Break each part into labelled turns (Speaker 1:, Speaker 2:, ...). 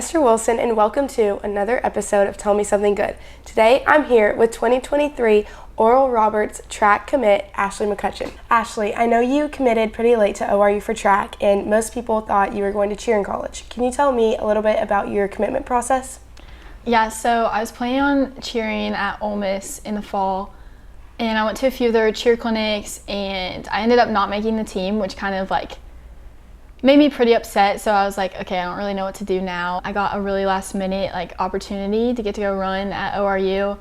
Speaker 1: Esther Wilson, and welcome to another episode of Tell Me Something Good. Today, I'm here with 2023 Oral Roberts track commit, Ashley McCutchen. Ashley, I know you committed pretty late to ORU for track, and most people thought you were going to cheer in college. Can you tell me a little bit about your commitment process?
Speaker 2: Yeah, so I was planning on cheering at Ole Miss in the fall, and I went to a few of their cheer clinics, and I ended up not making the team, which kind of made me pretty upset. So I was like, okay, I don't really know what to do now. I got a really last minute opportunity to get to go run at ORU,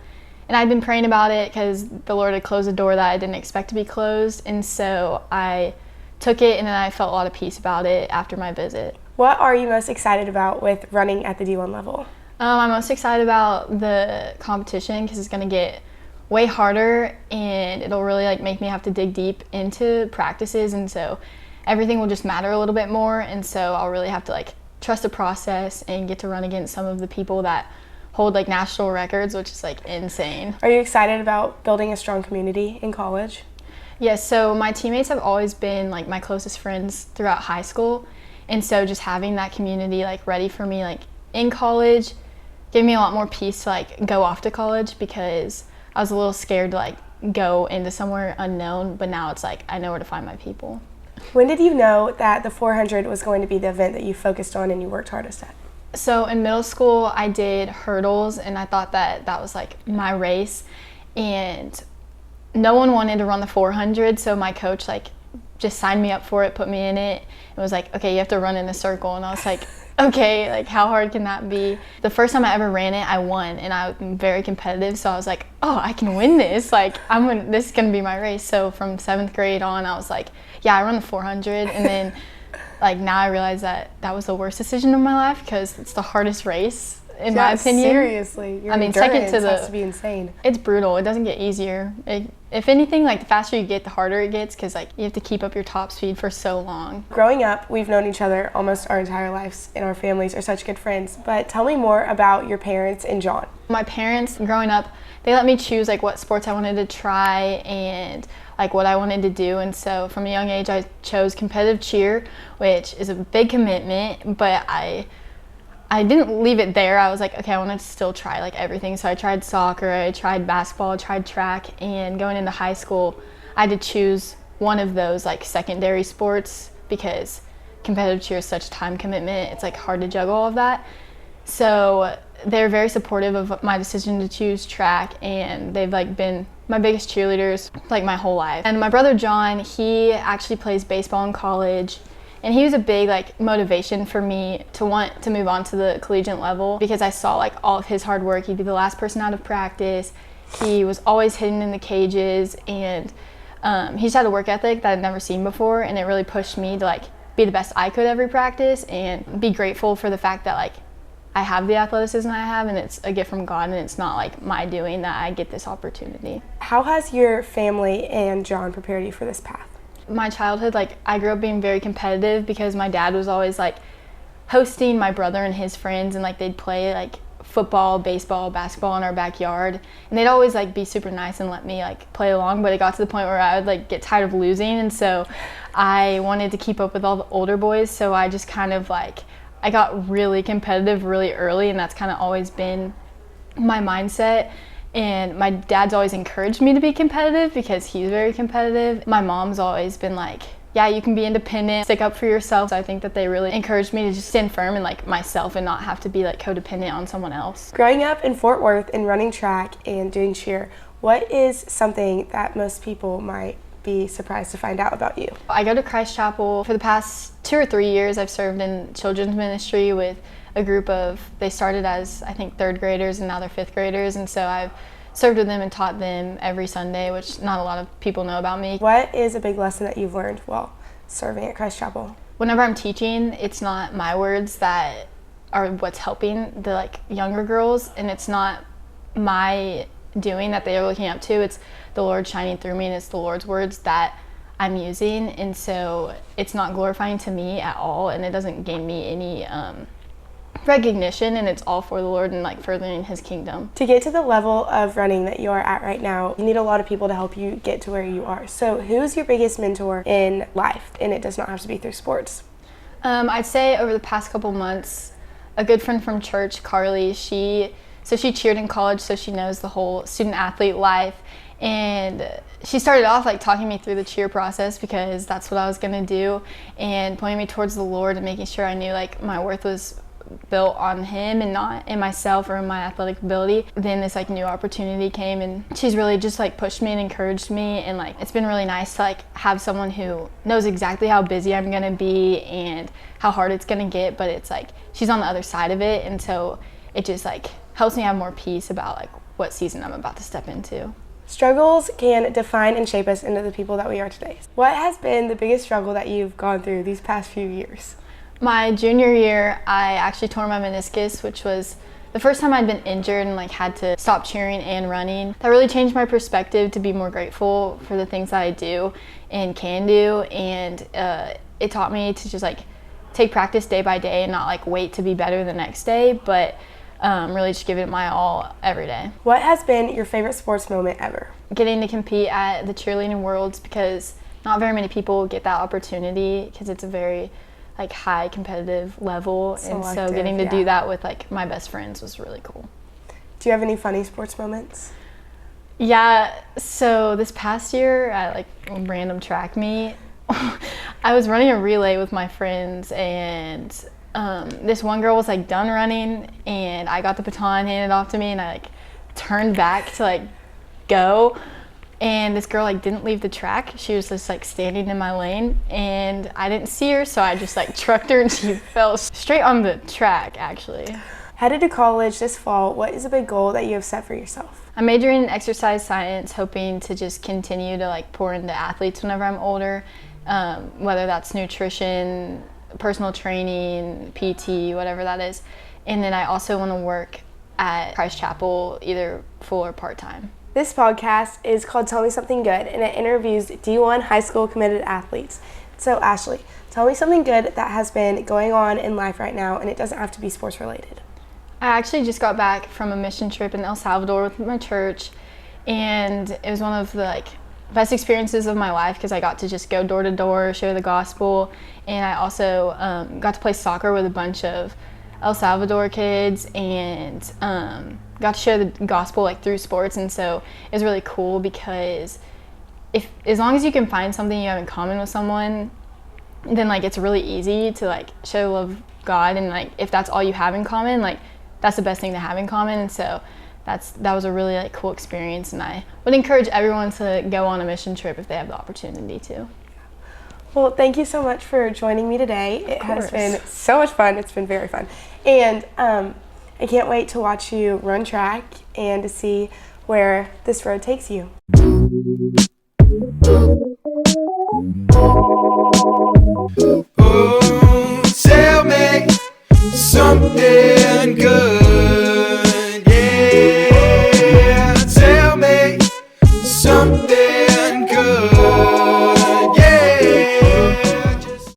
Speaker 2: and I'd been praying about it because the Lord had closed a door that I didn't expect to be closed, and so I took it, and then I felt a lot of peace about it after my visit.
Speaker 1: What are you most excited about with running at the D1 level?
Speaker 2: I'm most excited about the competition because it's going to get way harder, and it'll really make me have to dig deep into practices, and so everything will just matter a little bit more, and so I'll really have to trust the process and get to run against some of the people that hold national records, which is insane.
Speaker 1: Are you excited about building a strong community in college?
Speaker 2: Yes, so my teammates have always been my closest friends throughout high school, and so just having that community ready for me in college gave me a lot more peace to go off to college, because I was a little scared to go into somewhere unknown, but now it's I know where to find my people.
Speaker 1: When did you know that the 400 was going to be the event that you focused on and you worked hardest at?
Speaker 2: So in middle school, I did hurdles, and I thought that was my race, and no one wanted to run the 400, so my coach just signed me up for it, put me in it, and was okay, you have to run in a circle, and I was okay, how hard can that be? The first time I ever ran it, I won, and I'm very competitive, so I was oh, I can win this. This is gonna be my race. So from 7th grade on, I was yeah, I run the 400, and then now I realize that was the worst decision of my life, because it's the hardest race in my opinion.
Speaker 1: Seriously, your endurance has to be insane.
Speaker 2: It's brutal. It doesn't get easier. If anything, the faster you get, the harder it gets, because you have to keep up your top speed for so long.
Speaker 1: Growing up, we've known each other almost our entire lives, and our families are such good friends. But tell me more about your parents and John.
Speaker 2: My parents, growing up, they let me choose what sports I wanted to try and what I wanted to do, and so from a young age I chose competitive cheer, which is a big commitment, but I didn't leave it there. I was okay, I want to still try everything. So I tried soccer, I tried basketball, I tried track, and going into high school, I had to choose one of those secondary sports, because competitive cheer is such time commitment. It's hard to juggle all of that. So they're very supportive of my decision to choose track, and they've been my biggest cheerleaders my whole life. And my brother John, he actually plays baseball in college, and he was a big motivation for me to want to move on to the collegiate level, because I saw all of his hard work. He'd be the last person out of practice. He was always hidden in the cages, and he just had a work ethic that I'd never seen before, and it really pushed me to be the best I could every practice, and be grateful for the fact that I have the athleticism I have, and it's a gift from God, and it's not my doing that I get this opportunity.
Speaker 1: How has your family and John prepared you for this path?
Speaker 2: My childhood, I grew up being very competitive, because my dad was always hosting my brother and his friends, and they'd play football, baseball, basketball in our backyard, and they'd always be super nice and let me play along. But it got to the point where I would get tired of losing, and so I wanted to keep up with all the older boys, so I just kind of I got really competitive really early, and that's kind of always been my mindset. And my dad's always encouraged me to be competitive, because he's very competitive. My mom's always been yeah, you can be independent, stick up for yourself. So I think that they really encouraged me to just stand firm in myself and not have to be codependent on someone else.
Speaker 1: Growing up in Fort Worth and running track and doing cheer, what is something that most people might be surprised to find out about you?
Speaker 2: I go to Christ Chapel. For the past 2 or 3 years, I've served in children's ministry with a group of, they started as I think 3rd graders, and now they're 5th graders, and so I've served with them and taught them every Sunday, which not a lot of people know about me.
Speaker 1: What is a big lesson that you've learned while serving at Christ Chapel?
Speaker 2: Whenever I'm teaching, it's not my words that are what's helping the younger girls, and it's not my doing that they are looking up to. It's the Lord shining through me, and it's the Lord's words that I'm using, and so it's not glorifying to me at all, and it doesn't gain me any recognition, and it's all for the Lord and furthering his kingdom.
Speaker 1: To get to the level of running that you are at right now, you need a lot of people to help you get to where you are. So who's your biggest mentor in life? And it does not have to be through sports.
Speaker 2: I'd say over the past couple months, a good friend from church, Carly, she cheered in college, so she knows the whole student athlete life. And she started off like talking me through the cheer process because that's what I was gonna do, and pointing me towards the Lord and making sure I knew like my worth was built on Him and not in myself or in my athletic ability. Then this like new opportunity came, and she's really just like pushed me and encouraged me, and like it's been really nice to like have someone who knows exactly how busy I'm gonna be and how hard it's gonna get, but it's like she's on the other side of it, and so it just like helps me have more peace about like what season I'm about to step into.
Speaker 1: Struggles can define and shape us into the people that we are today. What has been the biggest struggle that you've gone through these past few years?
Speaker 2: My junior year, I actually tore my meniscus, which was the first time I'd been injured and like had to stop cheering and running. That really changed my perspective to be more grateful for the things that I do and can do, and it taught me to just like take practice day by day and not like wait to be better the next day, but really just give it my all every day.
Speaker 1: What has been your favorite sports moment ever?
Speaker 2: Getting to compete at the cheerleading worlds, because not very many people get that opportunity because it's a very like high competitive level, and so getting to do that with like my best friends was really cool.
Speaker 1: Do you have any funny sports moments?
Speaker 2: Yeah, so this past year at like a random track meet, I was running a relay with my friends, and this one girl was like done running, and I got the baton handed off to me, and I like turned back to like go, and this girl like didn't leave the track. She was just like standing in my lane, and I didn't see her, so I just like trucked her, and she fell straight on the track actually.
Speaker 1: Headed to college this fall, what is a big goal that you have set for yourself?
Speaker 2: I'm majoring in exercise science, hoping to just continue to like pour into athletes whenever I'm older, whether that's nutrition, personal training, PT, whatever that is. And then I also want to work at Christ Chapel, either full or part-time.
Speaker 1: This podcast is called Tell Me Something Good, and it interviews D1 high school committed athletes. So Ashley, tell me something good that has been going on in life right now, and it doesn't have to be sports related.
Speaker 2: I actually just got back from a mission trip in El Salvador with my church, and it was one of the like best experiences of my life because I got to just go door to door, share the gospel, and I also got to play soccer with a bunch of El Salvador kids, and got to share the gospel like through sports. And so it was really cool because as long as you can find something you have in common with someone, then like it's really easy to like show the love of God, and like if that's all you have in common, like that's the best thing to have in common. And so that was a really like cool experience, and I would encourage everyone to go on a mission trip if they have the opportunity to.
Speaker 1: Well, thank you so much for joining me today. It has been so much fun. It's been very fun. And I can't wait to watch you run track and to see where this road takes you.